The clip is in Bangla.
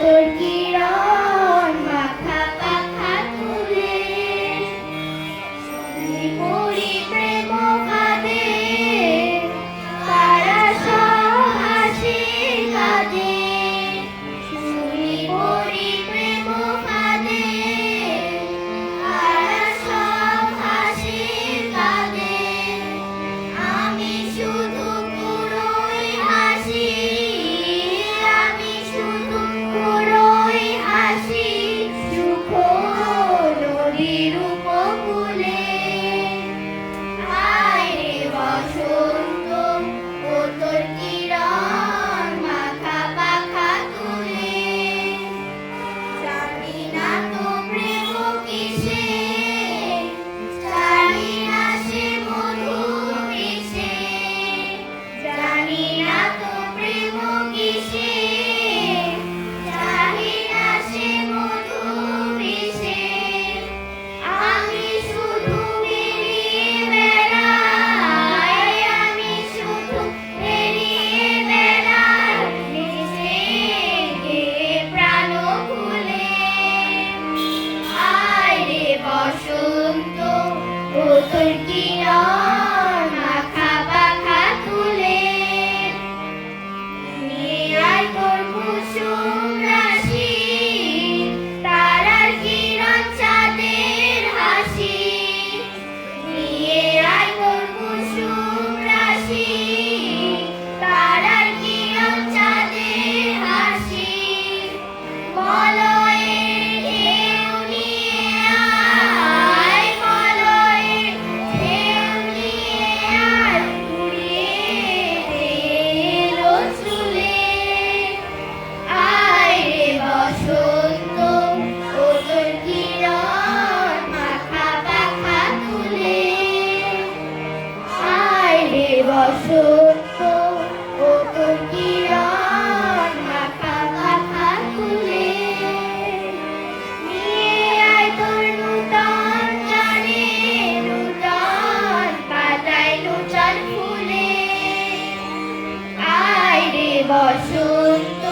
তোর কিরণ মাখা পাখা তুলে পড়ি প্রেম ফাঁদে তারা সব হাসি কাঁদে পড়ি প্রেম ফাঁদে তারা সব হাসি কাঁদে আমি শুধু পুরোই হাসি আমি শুধু পুরোই হাসি সুখ নদীর উপকূলে হায় রে বসন্ত ও তোর কিরণ মাখা পাখা তুলে জানি না তো প্রেম কিসে জানি না সে মধু মিশে জানি না তো প্রেম কিসে জানি না সে মধু মিশে আমি শুধু বেরিয়ে বেড়াই আমি শুধু বেরিয়ে বেড়াই নিজে প্রাণ খুলে আয় রে বসন্ত ও তোর কিরণ মাখা পাখা তুলে নিয়ে আয় তোর কুসুম রাশি তারার কিরণ চাঁদের হাসি নিয়ে আয় তোর কুসুম রাশি তারার কিরণ চাঁদের হাসি মলয়ের ঢেউ নিয়ে আয় মলয়ের ঢেউ নিয়ে আয় উড়িয়ে দে এলো চুলে আয় রে বসন্ত ও তোর কিরণ মাখা পাখা তুলে আয় রে বসন্ত ও তোর কিরণ মাখা পাখা তুলে নিয়ে আয় তোর নূতন গানে নূতন পাতায় নূতন ফুলে আয় রে বসন্ত